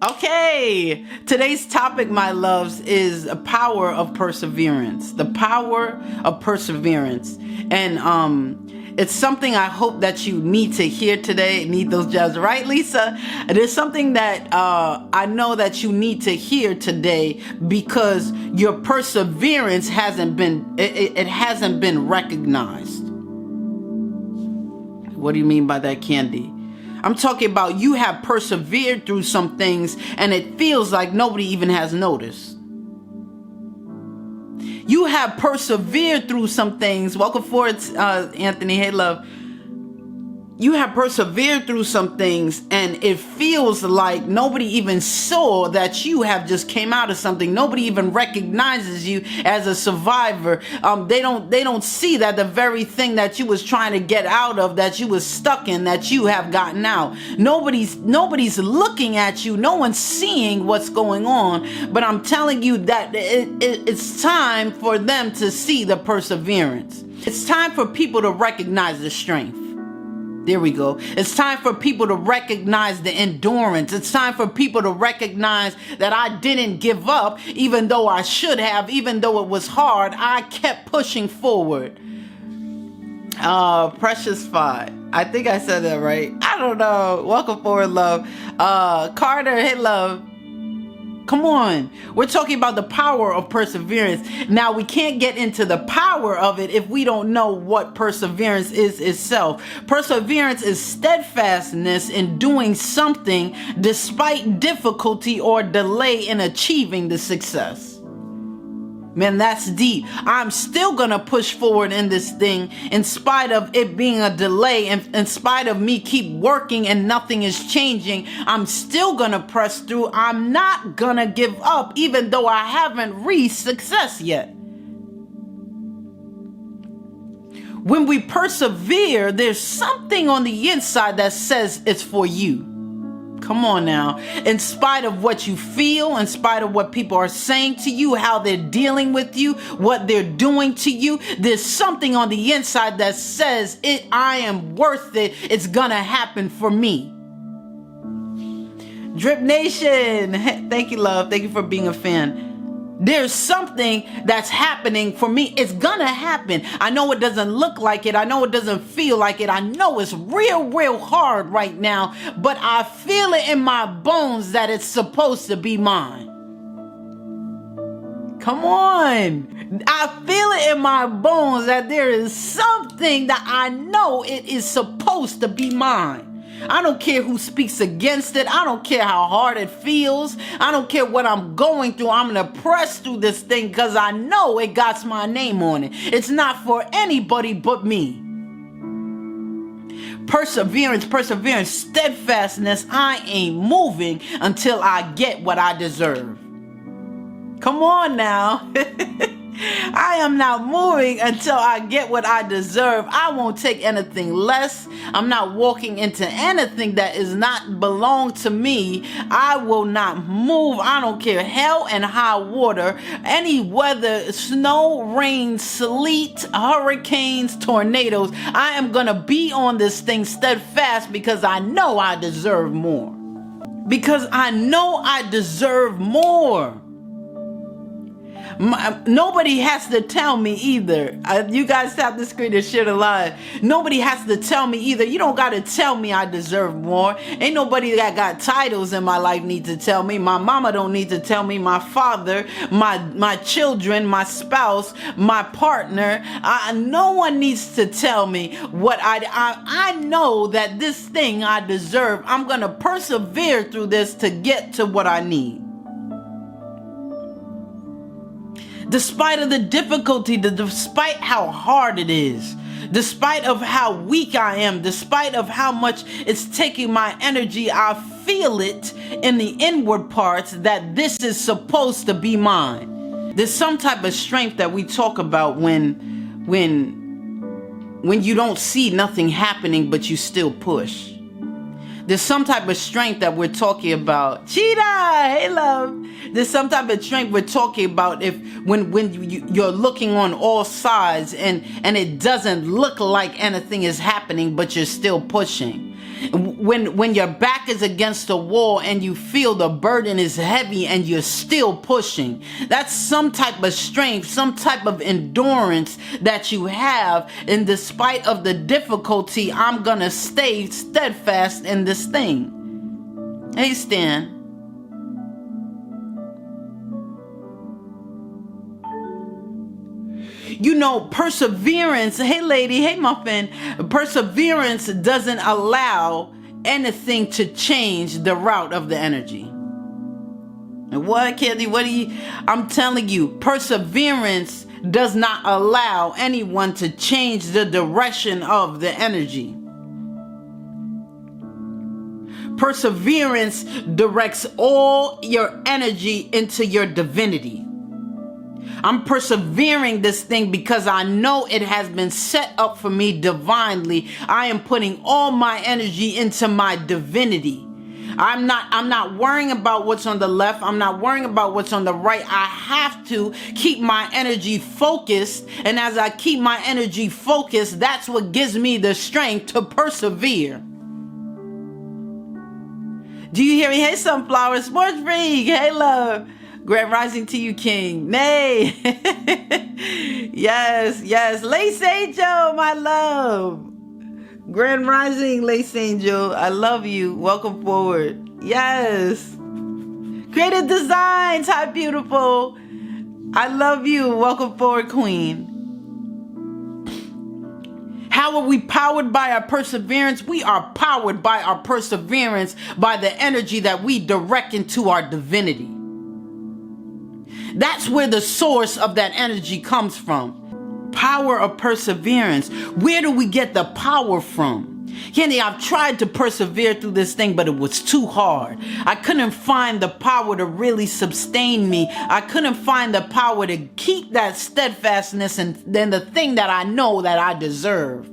Okay, today's topic, my loves, is the power of perseverance. The power of perseverance. And it's something I hope that you need to hear today. Need those jobs, right, Lisa? It is something that I know that you need to hear today because your perseverance hasn't been recognized. What do you mean by that, Candy? I'm talking about you have persevered through some things and it feels like nobody even has noticed. You have persevered through some things. Welcome forward, Anthony. Hey, love. You have persevered through some things and it feels like nobody even saw that you have just came out of something. Nobody even recognizes you as a survivor. They don't see that the very thing that you was trying to get out of, that you was stuck in, that you have gotten out. Nobody's looking at you. No one's seeing what's going on. But I'm telling you that it's time for them to see the perseverance. It's time for people to recognize the strength. There we go. It's time for people to recognize the endurance. It's time for people to recognize that I didn't give up, even though I should have, even though it was hard. I kept pushing forward. Precious Five. I think I said that right. I don't know. Welcome forward, love. Carter, hey, love. Come on. We're talking about the power of perseverance. Now, we can't get into the power of it if we don't know what perseverance is itself. Perseverance is steadfastness in doing something despite difficulty or delay in achieving the success. Man, that's deep. I'm still going to push forward in this thing in spite of it being a delay, and in spite of me keep working and nothing is changing. I'm still going to press through. I'm not going to give up even though I haven't reached success yet. When we persevere, there's something on the inside that says it's for you. Come on now. In spite of what you feel, in spite of what people are saying to you, how they're dealing with you, what they're doing to you, there's something on the inside that says I am worth it. It's gonna happen for me. Drip Nation. Thank you, love. Thank you for being a fan. There's something that's happening for me. It's gonna happen. I know it doesn't look like it. I know it doesn't feel like it. I know it's real hard right now, but I feel it in my bones that it's supposed to be mine. Come on. I feel it in my bones that there is something that I know it is supposed to be mine. I don't care who speaks against it. I don't care how hard it feels. I don't care what I'm going through. I'm going to press through this thing because I know it got my name on it. It's not for anybody but me. Perseverance, steadfastness. I ain't moving until I get what I deserve. Come on now. I am not moving until I get what I deserve. I won't take anything less. I'm not walking into anything that is not belong to me. I will not move. I don't care hell and high water, any weather, snow, rain, sleet, hurricanes, tornadoes. I am going to be on this thing steadfast because I know I deserve more. Because I know I deserve more. Nobody has to tell me either. You guys tap the screen and share the live. Nobody has to tell me either. You don't got to tell me I deserve more. Ain't nobody that got titles in my life need to tell me. My mama don't need to tell me. My father, my children, my spouse, my partner. No one needs to tell me what I know that this thing I deserve. I'm going to persevere through this to get to what I need. Despite of the difficulty, despite how hard it is, despite of how weak I am, despite of how much it's taking my energy, I feel it in the inward parts that this is supposed to be mine. There's some type of strength that we talk about when you don't see nothing happening, but you still push. There's some type of strength that we're talking about. Cheetah, hey love. There's some type of strength we're talking about when you're looking on all sides and it doesn't look like anything is happening, but you're still pushing. When your back is against the wall and you feel the burden is heavy and you're still pushing, that's some type of strength, some type of endurance that you have. And despite of the difficulty, I'm gonna stay steadfast in this thing. Hey, Stan. You know, perseverance, hey lady, hey muffin, perseverance doesn't allow anything to change the route of the energy. What, Candy? What do you, I'm telling you, perseverance does not allow anyone to change the direction of the energy. Perseverance directs all your energy into your divinity. I'm persevering this thing because I know it has been set up for me divinely. I am putting all my energy into my divinity. I'm not worrying about what's on the left. I'm not worrying about what's on the right. I have to keep my energy focused. And as I keep my energy focused, that's what gives me the strength to persevere. Do you hear me? Hey, Sunflower, Sports Freak. Hey, love. Grand rising to you, King. Nay. Yes. Lace Angel, my love. Grand rising, Lace Angel. I love you. Welcome forward. Yes. Creative Designs. Hi, beautiful. I love you. Welcome forward, Queen. How are we powered by our perseverance? We are powered by our perseverance, by the energy that we direct into our divinity. That's where the source of that energy comes from. Power of perseverance. Where do we get the power from? Kenny, I've tried to persevere through this thing, but it was too hard. I couldn't find the power to really sustain me. I couldn't find the power to keep that steadfastness and then the thing that I know that I deserve.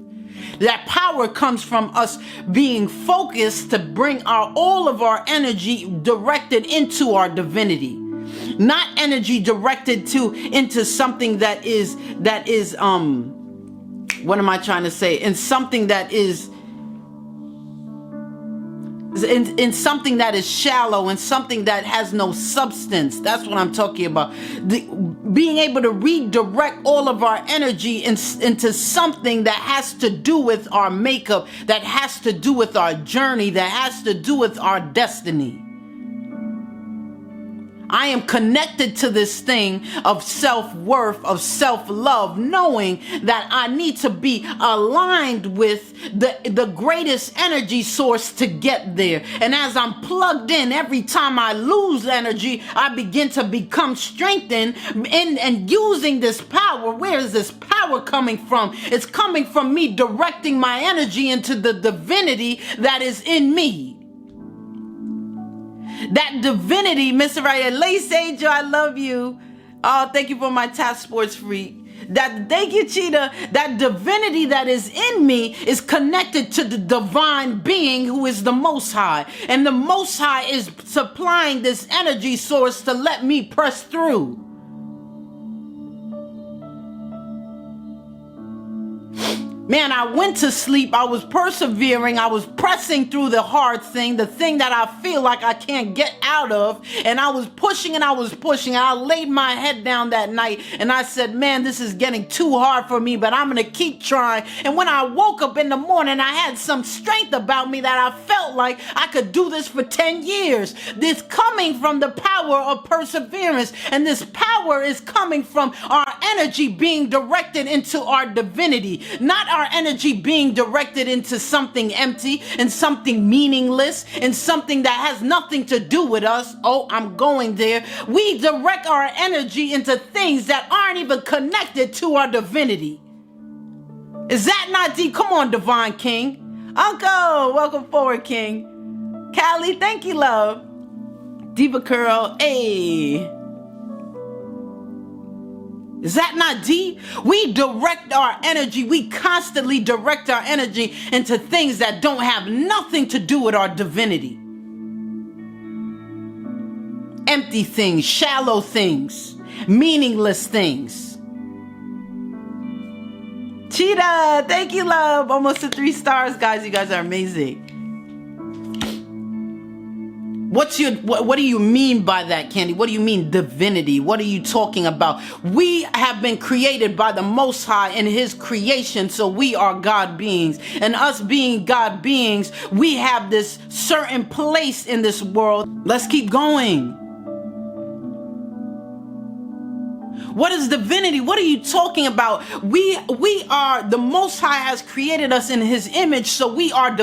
That power comes from us being focused to bring all of our energy directed into our divinity. Not energy directed into something that is what am I trying to say? In something that is in something that is shallow and something that has no substance. That's what I'm talking about. Being able to redirect all of our energy into something that has to do with our makeup, that has to do with our journey, that has to do with our destiny. I am connected to this thing of self-worth, of self-love, knowing that I need to be aligned with the greatest energy source to get there. And as I'm plugged in, every time I lose energy, I begin to become strengthened and using this power. Where is this power coming from? It's coming from me directing my energy into the divinity that is in me. That divinity, Mr. Raya, Lace Angel, I love you. Oh, thank you for my Task Sports Freak. Thank you, Cheetah. That divinity that is in me is connected to the divine being who is the Most High. And the Most High is supplying this energy source to let me press through. Man, I went to sleep. I was persevering. I was pressing through the hard thing, the thing that I feel like I can't get out of. And I was pushing and I was pushing. I laid my head down that night and I said, man, this is getting too hard for me, but I'm going to keep trying. And when I woke up in the morning, I had some strength about me that I felt like I could do this for 10 years. This coming from the power of perseverance. And this power is coming from our energy being directed into our divinity, not our energy being directed into something empty and something meaningless and something that has nothing to do with us. Oh, I'm going there. We direct our energy into things that aren't even connected to our divinity. Is that not deep? Come on, Divine King. Uncle, welcome forward, King. Callie, thank you, love. Diva Curl, hey. Is that not deep? We direct our energy. We constantly direct our energy into things that don't have nothing to do with our divinity. Empty things, shallow things, meaningless things. Cheetah, thank you, love. Almost to 3 stars, guys. You guys are amazing. What do you mean by that, Candy? What do you mean divinity? What are you talking about? We have been created by the Most High in his creation, so we are God beings. And us being God beings, we have this certain place in this world. Let's keep going. What is divinity? What are you talking about? We are, the Most High has created us in his image, so we are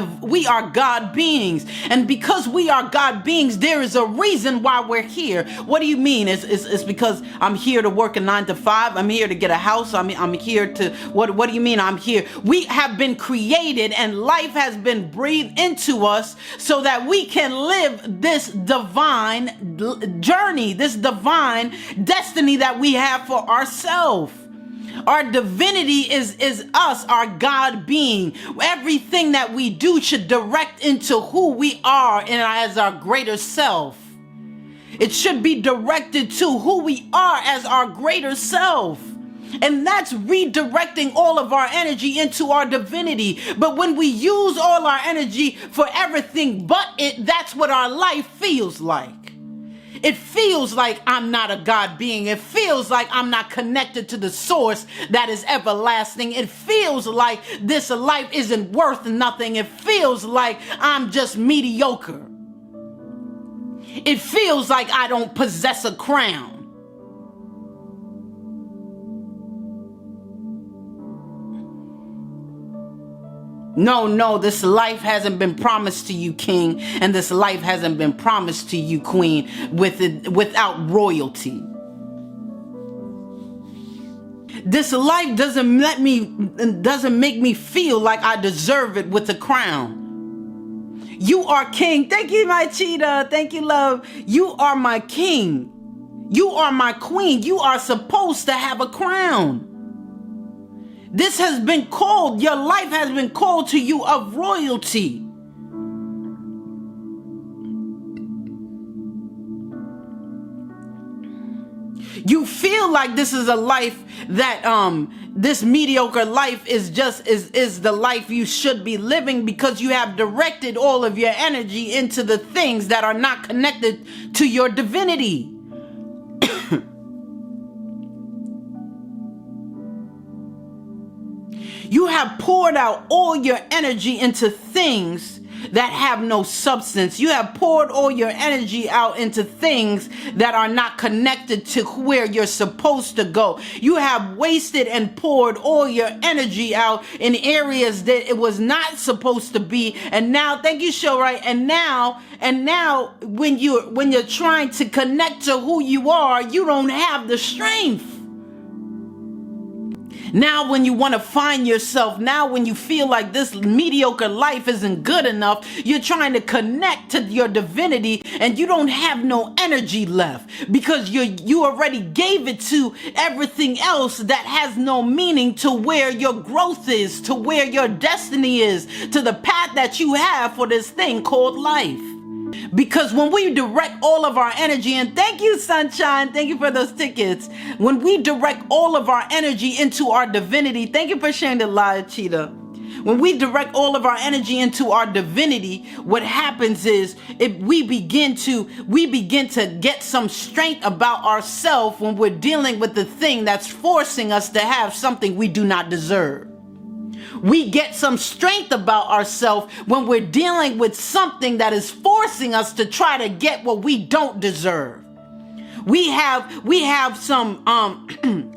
God beings. And because we are God beings, there is a reason why we're here. What do you mean? It's because I'm here to work a 9 to 5. I'm here to get a house. I'm here to, what do you mean I'm here? We have been created and life has been breathed into us so that we can live this divine journey, this divine destiny that we have for ourselves. Our divinity is us, our God being. Everything that we do should direct into who we are and as our greater self. It should be directed to who we are as our greater self. And that's redirecting all of our energy into our divinity. But when we use all our energy for everything but it, that's what our life feels like. It feels like I'm not a God being. It feels like I'm not connected to the source that is everlasting. It feels like this life isn't worth nothing. It feels like I'm just mediocre. It feels like I don't possess a crown. No, this life hasn't been promised to you, King, and this life hasn't been promised to you, Queen, without royalty. This life doesn't make me feel like I deserve it with a crown. You are king. Thank you, my cheetah. Thank you, love. You are my king. You are my queen. You are supposed to have a crown. This has been called, your life has been called to you of royalty. You feel like this is a life that, this mediocre life is the life you should be living because you have directed all of your energy into the things that are not connected to your divinity. You have poured out all your energy into things that have no substance. You have poured all your energy out into things that are not connected to where you're supposed to go. You have wasted and poured all your energy out in areas that it was not supposed to be. And now, thank you, Show Right. And now when you're trying to connect to who you are, you don't have the strength. Now when you want to find yourself, now when you feel like this mediocre life isn't good enough, you're trying to connect to your divinity and you don't have no energy left because you already gave it to everything else that has no meaning to where your growth is, to where your destiny is, to the path that you have for this thing called life. Because when we direct all of our energy, and thank you, Sunshine, thank you for those tickets. When we direct all of our energy into our divinity, thank you for sharing the live, Cheetah. When we direct all of our energy into our divinity, what happens is we begin to get some strength about ourselves when we're dealing with the thing that's forcing us to have something we do not deserve. We get some strength about ourselves when we're dealing with something that is forcing us to try to get what we don't deserve. We have some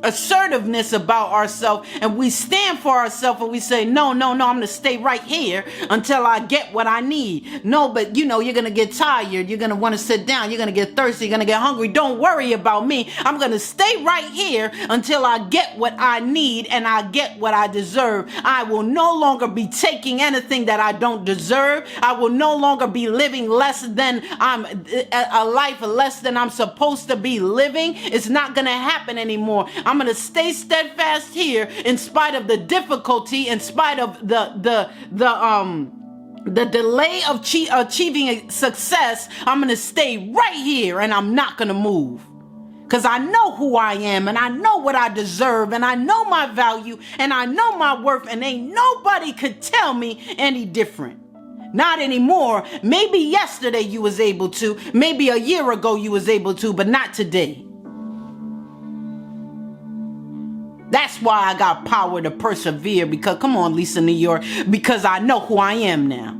assertiveness about ourselves, and we stand for ourselves, and we say, no, I'm going to stay right here until I get what I need. No, but you're going to get tired. You're going to want to sit down. You're going to get thirsty. You're going to get hungry. Don't worry about me. I'm going to stay right here until I get what I need and I get what I deserve. I will no longer be taking anything that I don't deserve. I will no longer be living less than a life less than I'm supposed to be living. It's not going to happen anymore. I'm going to stay steadfast here in spite of the difficulty, in spite of the delay of achieving success. I'm going to stay right here and I'm not going to move. Because I know who I am and I know what I deserve and I know my value and I know my worth and ain't nobody could tell me any different. Not anymore. Maybe yesterday you was able to. Maybe a year ago you was able to, but not today. That's why I got power to persevere, because, come on, Lisa New York, because I know who I am now.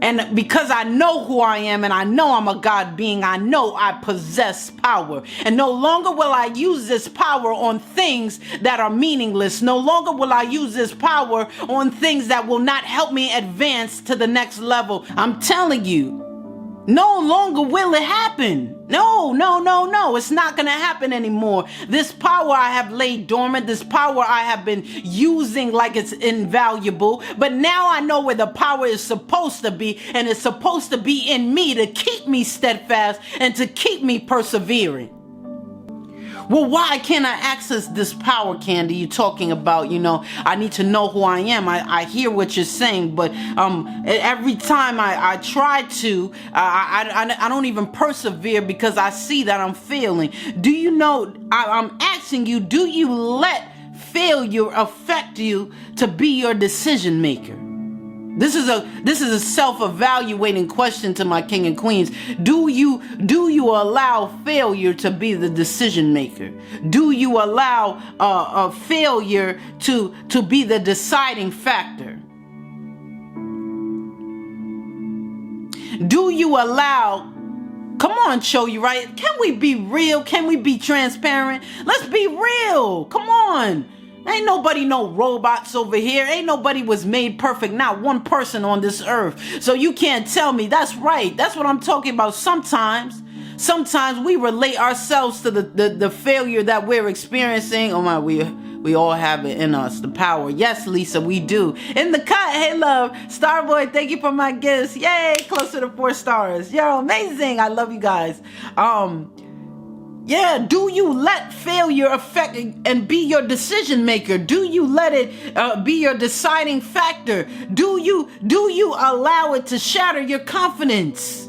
And because I know who I am and I know I'm a God being, I know I possess power. And no longer will I use this power on things that are meaningless. No longer will I use this power on things that will not help me advance to the next level. I'm telling you, no longer will it happen. No. It's not going to happen anymore. This power I have laid dormant, this power I have been using like it's invaluable. But now I know where the power is supposed to be, and it's supposed to be in me to keep me steadfast and to keep me persevering. Well, why can't I access this power, Candy? You're talking about, I need to know who I am. I hear what you're saying, but every time I try to, I don't even persevere because I see that I'm failing. Do you know, I'm asking you, do you let failure affect you to be your decision maker? This is a self-evaluating question to my king and queens. Do you allow failure to be the decision maker? Do you allow a failure to be the deciding factor? Do you allow? Come on, show you right. Can we be real? Can we be transparent? Let's be real. Come on. Ain't nobody no robots over here. Ain't nobody was made perfect. Not one person on this earth. So you can't tell me. That's right. That's what I'm talking about. Sometimes we relate ourselves to the failure that we're experiencing. Oh my, we all have it in us, the power. Yes, Lisa, we do. In the cut, hey love, Starboy, thank you for my gifts. Yay, closer to 4 stars. You're amazing. I love you guys. Yeah, do you let failure affect and be your decision maker? Do you let it be your deciding factor? Do you allow it to shatter your confidence?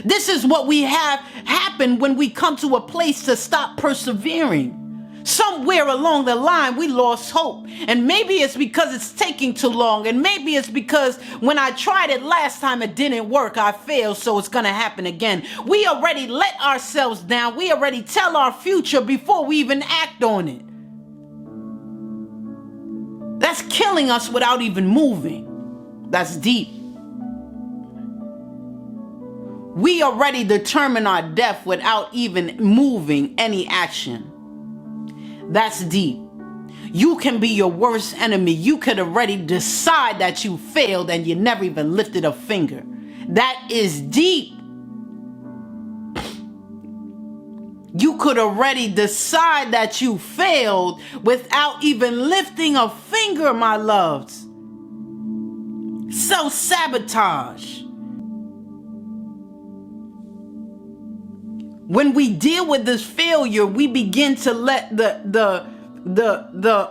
This is what we have happen when we come to a place to stop persevering. Somewhere along the line, we lost hope. And maybe it's because it's taking too long. And maybe it's because when I tried it last time, it didn't work. I failed, so it's going to happen again. We already let ourselves down. We already tell our future before we even act on it. That's killing us without even moving. That's deep. We already determine our death without even moving any action. That's deep. You can be your worst enemy. You could already decide that you failed and you never even lifted a finger. That is deep. You could already decide that you failed without even lifting a finger, my loves. Self-sabotage. When we deal with this failure, we begin to let the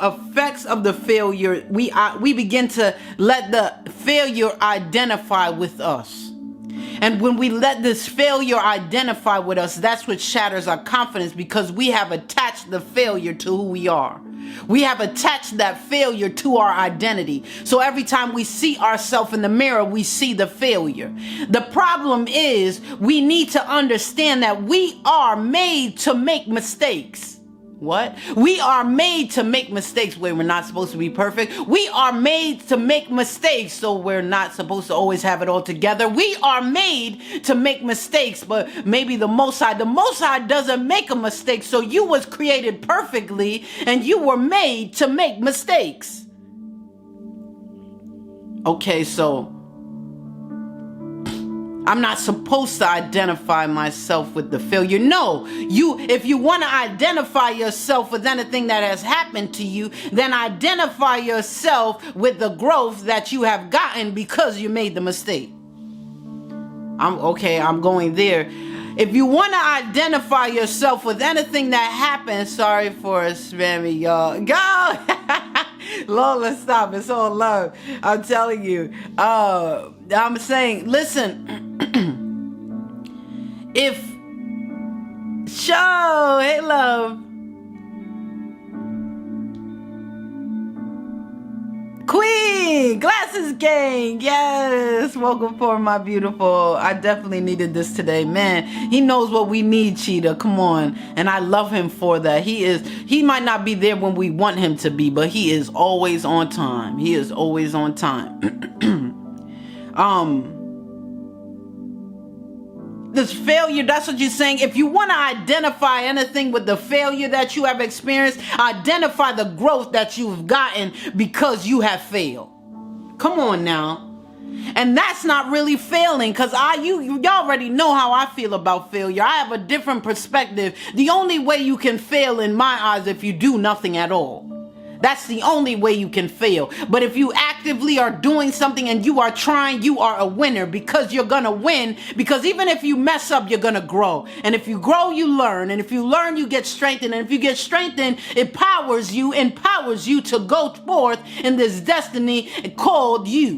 effects of the failure, we begin to let the failure identify with us. And when we let this failure identify with us, that's what shatters our confidence, because we have attached the failure to who we are. We have attached that failure to our identity. So every time we see ourselves in the mirror, we see the failure. The problem is we need to understand that we are made to make mistakes. What? We are made to make mistakes where we're not supposed to be perfect. We are made to make mistakes, so we're not supposed to always have it all together. We are made to make mistakes, but maybe the Most High doesn't make a mistake, so you was created perfectly and you were made to make mistakes. Okay, so I'm not supposed to identify myself with the failure. No, if you want to identify yourself with anything that has happened to you, then identify yourself with the growth that you have gotten because you made the mistake. I'm going there. If you want to identify yourself with anything that happened, sorry for spamming y'all. Go! Lola, stop. It's all love. I'm telling you. I'm saying, listen. If show, hey love, Queen, Queen, Glasses Gang. Yes, welcome for my beautiful. I definitely needed this today, man. He knows what we need, Cheetah. Come on, and I love him for that. He might not be there when we want him to be, but he is always on time. He is always on time. This failure, that's what you're saying. If you want to identify anything with the failure that you have experienced, identify the growth that you've gotten because you have failed. Come on now. And that's not really failing, because you already know how I feel about failure. I have a different perspective. The only way you can fail in my eyes is if you do nothing at all. That's the only way you can fail. But if you actively are doing something and you are trying, you are a winner, because you're going to win. Because even if you mess up, you're going to grow. And if you grow, you learn. And if you learn, you get strengthened. And if you get strengthened, it empowers you to go forth in this destiny called you.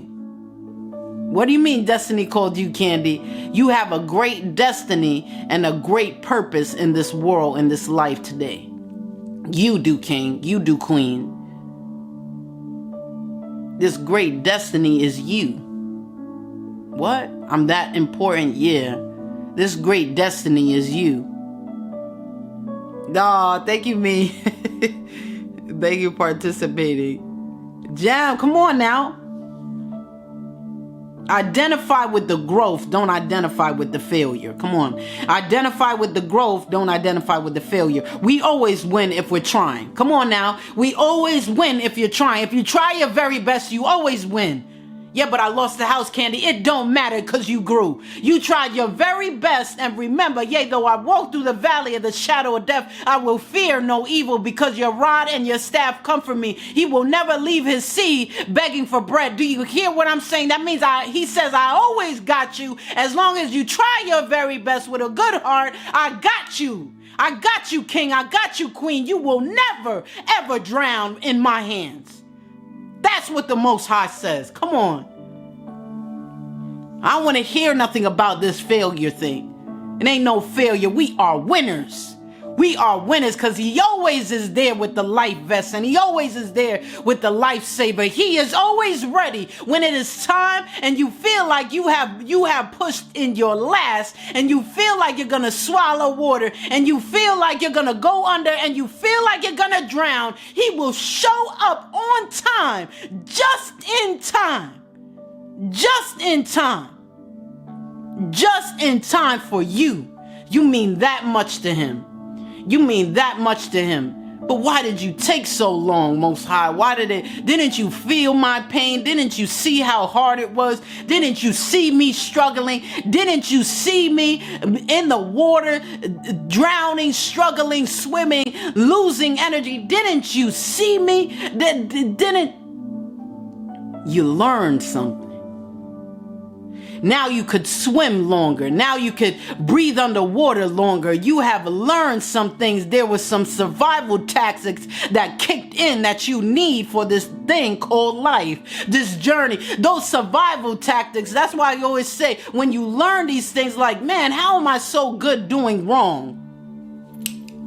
What do you mean destiny called you, Candy? You have a great destiny and a great purpose in this world, in this life today. You do, King. You do, Queen. This great destiny is you. What? I'm that important? Yeah. This great destiny is you. Aw, thank you, me. Thank you for participating. Jam, come on now. Identify with the growth, don't identify with the failure. Come on. Identify with the growth, don't identify with the failure. We always win if we're trying. Come on now. We always win if you're trying. If you try your very best, you always win. Yeah, but I lost the house, Candy. It don't matter, because you grew. You tried your very best, and remember, yea, though I walk through the valley of the shadow of death, I will fear no evil, because your rod and your staff comfort me. He will never leave his seed begging for bread. Do you hear what I'm saying? That means he says, I always got you. As long as you try your very best with a good heart, I got you. I got you, King. I got you, Queen. You will never, ever drown in my hands. That's what the Most High says. Come on. I don't want to hear nothing about this failure thing. It ain't no failure. We are winners. We are winners, because he always is there with the life vest, and he always is there with the lifesaver. He is always ready when it is time and you feel like you have pushed in your last, and you feel like you're going to swallow water, and you feel like you're going to go under, and you feel like you're going to drown. He will show up on time, just in time. Just in time. Just in time for you. You mean that much to him. You mean that much to him. But why did you take so long, Most High? Didn't you feel my pain? Didn't you see how hard it was? Didn't you see me struggling? Didn't you see me in the water, drowning, struggling, swimming, losing energy? Didn't you see me? Didn't you learn something? Now you could swim longer. Now you could breathe underwater longer. You have learned some things. There was some survival tactics that kicked in that you need for this thing called life, this journey. Those survival tactics, that's why I always say, when you learn these things, like, man, how am I so good doing wrong?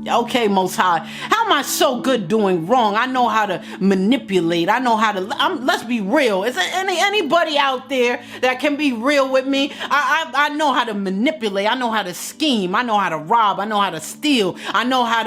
Okay, Most High, how am I so good doing wrong? I know how to manipulate. I know how to, let's be real. Is there anybody out there that can be real with me? I know how to manipulate. I know how to scheme. I know how to rob. I know how to steal. I know how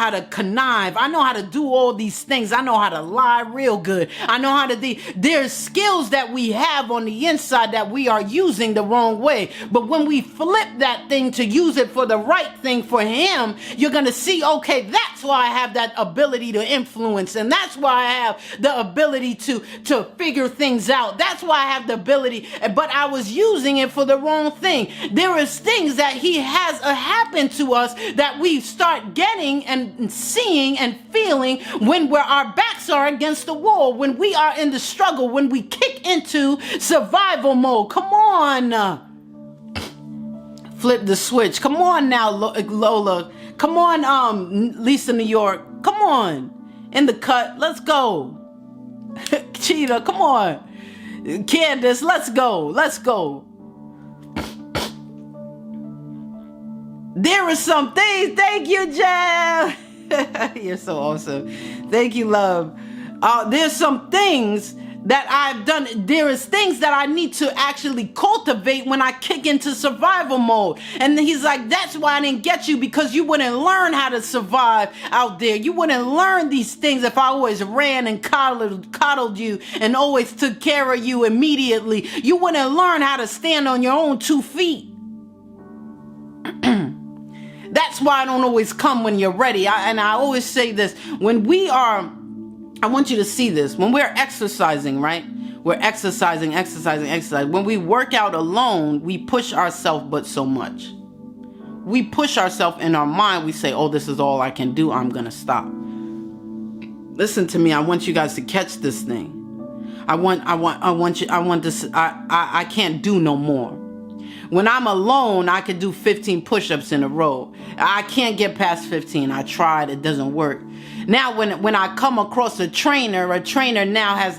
to connive. I know how to do all these things. I know how to lie real good. I know how to there's skills that we have on the inside that we are using the wrong way. But when we flip that thing to use it for the right thing for him, you're going to see, okay, that's why I have that ability to influence, and that's why I have the ability to figure things out. That's why I have the ability, but I was using it for the wrong thing. There is things that he has happen to us that we start getting and seeing and feeling when our backs are against the wall, when we are in the struggle, when we kick into survival mode. Come on. Flip the switch. Come on now, Lola. Come on, Lisa, New York. Come on. In the cut. Let's go. Cheetah, come on. Candace, let's go. Let's go. There are some things. Thank you, Jam. You're so awesome. Thank you, love. There's some things that I've done. There is things that I need to actually cultivate when I kick into survival mode. And he's like, that's why I didn't get you, because you wouldn't learn how to survive out there. You wouldn't learn these things if I always ran and coddled you and always took care of you immediately. You wouldn't learn how to stand on your own 2 feet. That's why I don't always come when you're ready. And I always say this, I want you to see this. When we're exercising, right? We're exercising. When we work out alone, we push ourselves but so much. We push ourselves in our mind. We say, oh, this is all I can do. I'm going to stop. Listen to me. I want you guys to catch this thing. I can't do no more. When I'm alone, I can do 15 push-ups in a row. I can't get past 15. I tried. It doesn't work. Now, when I come across a trainer now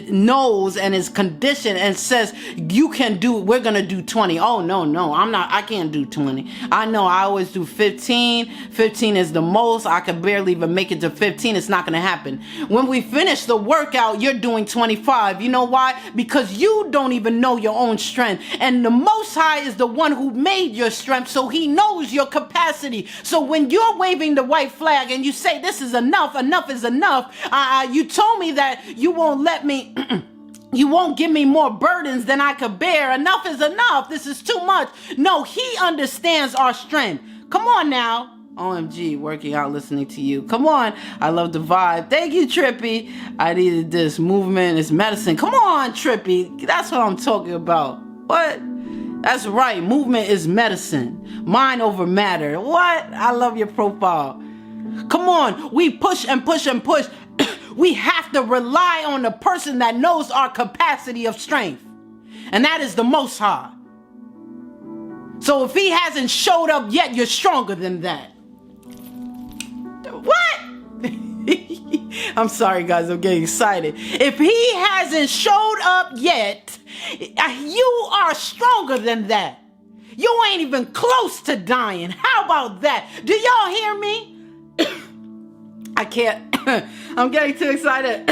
knows and is conditioned and says, we're going to do 20. Oh, no, I can't do 20. I know I always do 15. 15 is the most. I could barely even make it to 15. It's not going to happen. When we finish the workout, you're doing 25. You know why? Because you don't even know your own strength. And the Most High is the one who made your strength, so he knows your capacity. So when you're waving the white flag and you say, this is enough is enough, you told me that you won't let me you won't give me more burdens than I could bear. Enough is enough. This is too much. No, he understands our strength. Come on now. OMG, working out, listening to you. Come on. I love the vibe. Thank you, Trippy. I needed this. Movement is medicine. Come on, Trippy. That's what I'm talking about. What? That's right. Movement is medicine. Mind over matter. What? I love your profile. Come on. We push and push and push. We have to rely on the person that knows our capacity of strength. And that is the Most High. So if he hasn't showed up yet, you're stronger than that. What? I'm sorry, guys. I'm getting excited. If he hasn't showed up yet, you are stronger than that. You ain't even close to dying. How about that? Do y'all hear me? I can't. I'm getting too excited.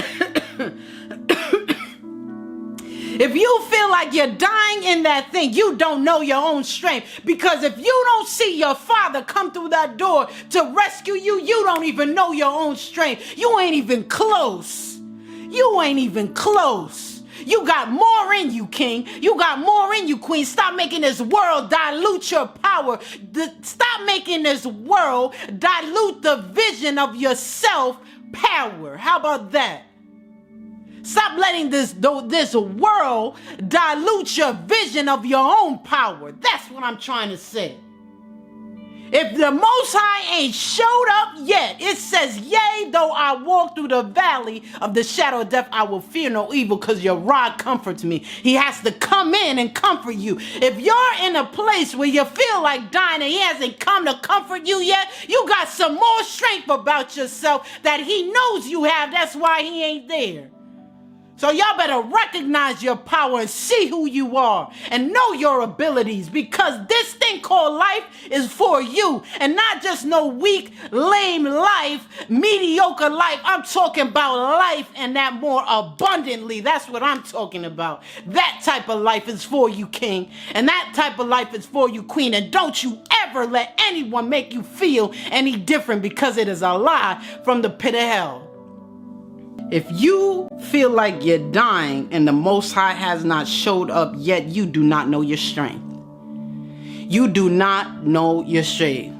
If you feel like you're dying in that thing, you don't know your own strength. Because if you don't see your Father come through that door to rescue you, you don't even know your own strength. You ain't even close. You ain't even close. You got more in you, King. You got more in you, Queen. Stop making this world dilute your power. Stop making this world dilute the vision of yourself power. How about that? Stop letting this world dilute your vision of your own power. That's what I'm trying to say. If the Most High ain't showed up yet, it says, yea, though I walk through the valley of the shadow of death, I will fear no evil, because your rod comforts me. He has to come in and comfort you. If you're in a place where you feel like dying and he hasn't come to comfort you yet, you got some more strength about yourself that he knows you have. That's why he ain't there. So y'all better recognize your power and see who you are and know your abilities, because this thing called life is for you, and not just no weak, lame life, mediocre life. I'm talking about life, and that more abundantly. That's what I'm talking about. That type of life is for you, King, and that type of life is for you, Queen. And don't you ever let anyone make you feel any different, because it is a lie from the pit of hell. If you feel like you're dying and the Most High has not showed up yet, you do not know your strength. You do not know your strength.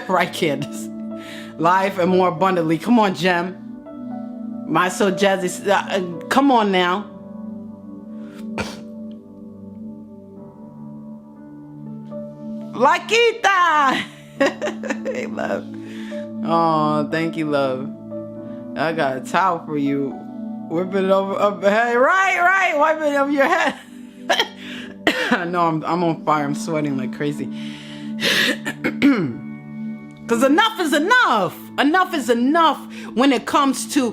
Right, Candace? Life and more abundantly. Come on, Gem. My so jazzy. Come on now. Laquita! Hey, love. Oh, thank you, love. I got a towel for you. Whipping it over. Hey, right. Wiping it over your head. I know I'm on fire. I'm sweating like crazy. Because enough is enough. Enough is enough when it comes to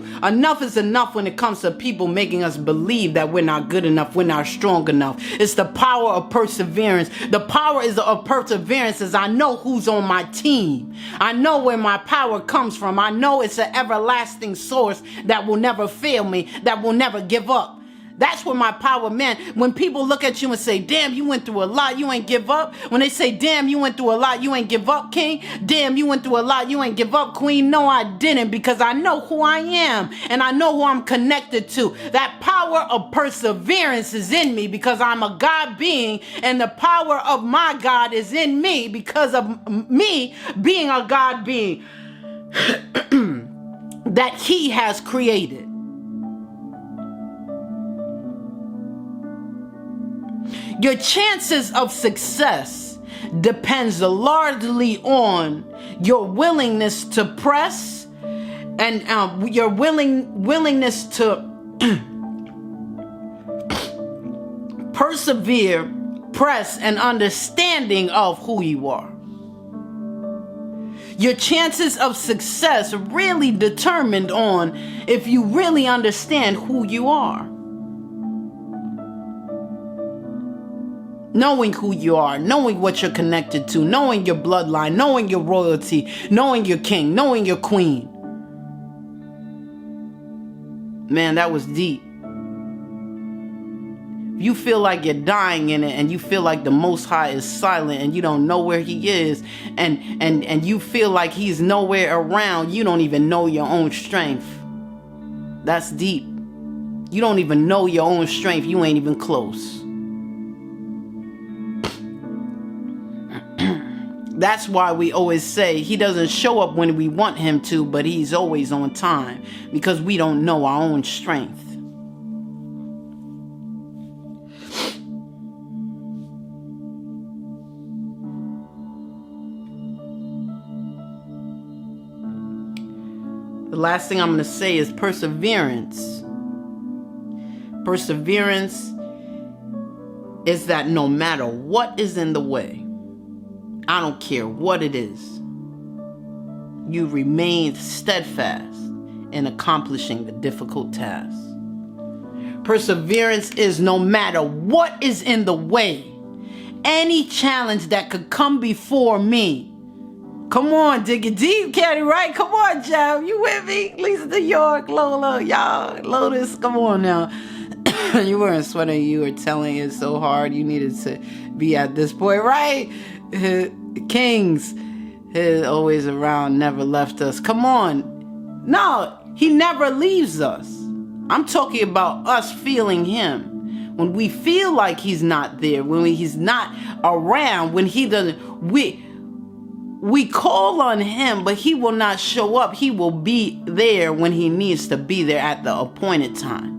people making us believe that we're not good enough, we're not strong enough. It's the power of perseverance. The power of perseverance is I know who's on my team. I know where my power comes from. I know it's an everlasting source that will never fail me, that will never give up. That's where my power, man. When people look at you and say, damn, you went through a lot, you ain't give up. When they say, damn, you went through a lot, you ain't give up, king. Damn, you went through a lot, you ain't give up, queen. No, I didn't, because I know who I am and I know who I'm connected to. That power of perseverance is in me because I'm a God being, and the power of my God is in me because of me being a God being that he has created. Your chances of success depends largely on your willingness to press and your willingness to persevere, press, and understanding of who you are. Your chances of success are really determined on if you really understand who you are. Knowing who you are, knowing what you're connected to, knowing your bloodline, knowing your royalty, knowing your king, knowing your queen. Man, that was deep. If you feel like you're dying in it and you feel like the Most High is silent and you don't know where he is and you feel like he's nowhere around, you don't even know your own strength. That's deep. You don't even know your own strength. You ain't even close. That's why we always say he doesn't show up when we want him to, but he's always on time because we don't know our own strength. The last thing I'm going to say is perseverance. Perseverance is that no matter what is in the way, I don't care what it is, you remain steadfast in accomplishing the difficult task. Perseverance is no matter what is in the way, any challenge that could come before me. Come on, dig it deep, Caddy, right? Come on, Jam. You with me? Lisa New York, Lola, y'all, Lotus, come on now. You weren't sweating, you were telling it so hard you needed to be at this point, right? Kings is always around, never left us. Come on. No, he never leaves us. I'm talking about us feeling him. When we feel like he's not there, when he's not around, when he doesn't, we call on him, but he will not show up. He will be there when he needs to be there at the appointed time.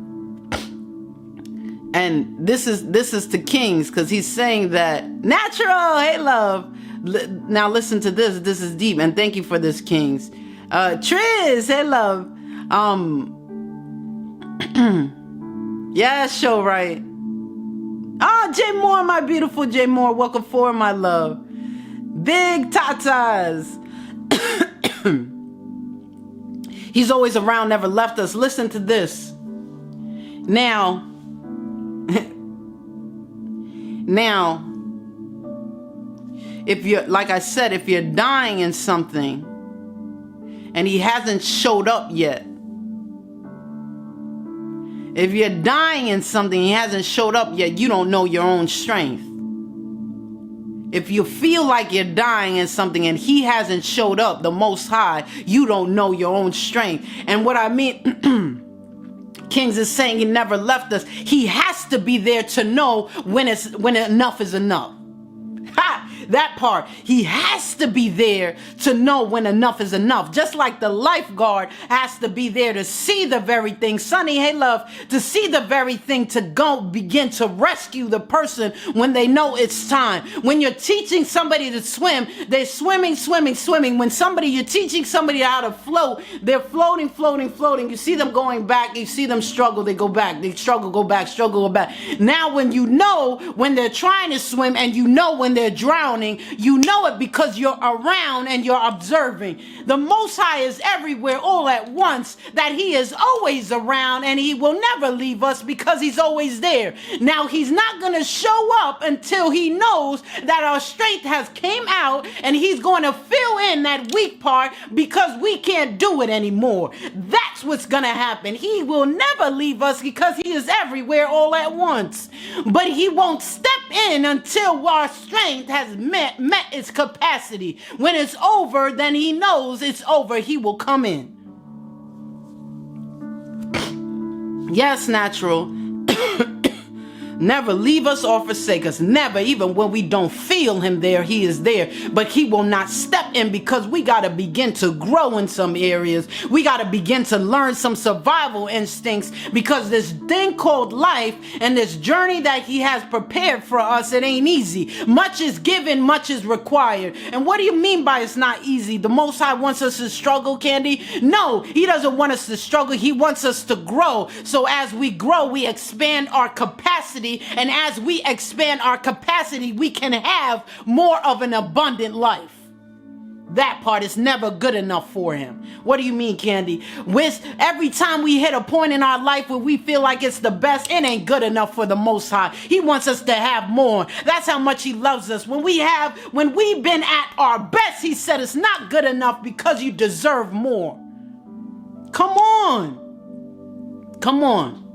And this is to Kings, because he's saying that natural, hey love. Now listen to this. This is deep, and thank you for this, Kings. Triz, hey love. Yeah, show right. Oh, J Moore, my beautiful J Moore, welcome forward, my love. Big tatas. He's always around, never left us. Listen to this. Now, if you're, like I said, if you're dying in something and he hasn't showed up yet, if you're dying in something he hasn't showed up yet, you don't know your own strength. If you feel like you're dying in something and he hasn't showed up, the Most High, you don't know your own strength. And what I mean, Kings is saying he never left us. He has to be there to know when enough is enough. Ha! That part. He has to be there to know when enough is enough. Just like the lifeguard has to be there to see the very thing. Sonny, hey love, to see the very thing, to go begin to rescue the person when they know it's time. When you're teaching somebody to swim, they're swimming. When you're teaching somebody how to float, they're floating. You see them going back, you see them struggle, they go back, they struggle, go back, struggle, go back. Now when you know when they're trying to swim and you know when they're drowning, surrounding, you know it because you're around and you're observing. The Most High is everywhere all at once, that he is always around and he will never leave us because he's always there. Now, he's not going to show up until he knows that our strength has came out, and he's going to fill in that weak part because we can't do it anymore. That's what's going to happen. He will never leave us because he is everywhere all at once. But he won't step in until our strength has met its capacity. When it's over, then he knows it's over. He will come in. Yes, natural. Never leave us or forsake us. Never. Even when we don't feel him there, he is there. But he will not step in because we got to begin to grow in some areas. We got to begin to learn some survival instincts, because this thing called life and this journey that he has prepared for us, it ain't easy. Much is given, much is required. And what do you mean by it's not easy? The Most High wants us to struggle, Candy? No, he doesn't want us to struggle. He wants us to grow. So as we grow, we expand our capacity. And as we expand our capacity, we can have more of an abundant life. That part is never good enough for him. What do you mean, Candy? Every time we hit a point in our life where we feel like it's the best, it ain't good enough for the Most High. He wants us to have more. That's how much he loves us. When we've been at our best, he said it's not good enough because you deserve more. Come on. Come on.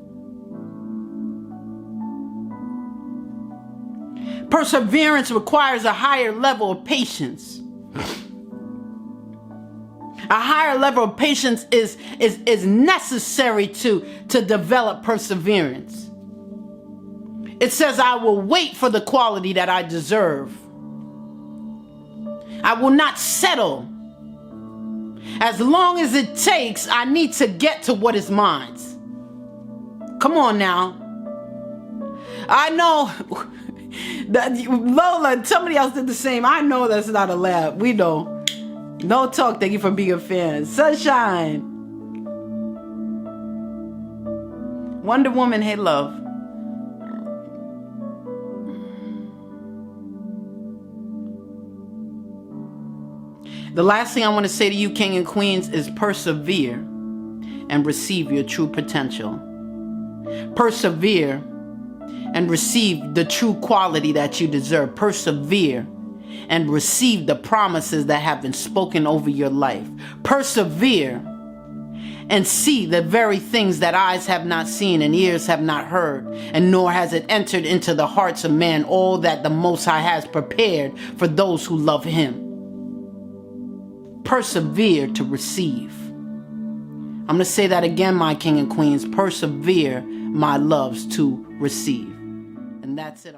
Perseverance requires a higher level of patience. A higher level of patience is necessary to develop perseverance. It says, I will wait for the quality that I deserve. I will not settle. As long as it takes, I need to get to what is mine. Come on now. I know... Lola, somebody else did the same. I know that's not a lab. We know. No talk. Thank you for being a fan. Sunshine. Wonder Woman, hey love. The last thing I want to say to you, King and Queens, is persevere and receive your true potential. Persevere and receive the true quality that you deserve. Persevere and receive the promises that have been spoken over your life. Persevere and see the very things that eyes have not seen and ears have not heard, and nor has it entered into the hearts of man, all that the Most High has prepared for those who love him. Persevere to receive. I'm going to say that again, my King and Queens. Persevere, my loves, to receive. And that's it.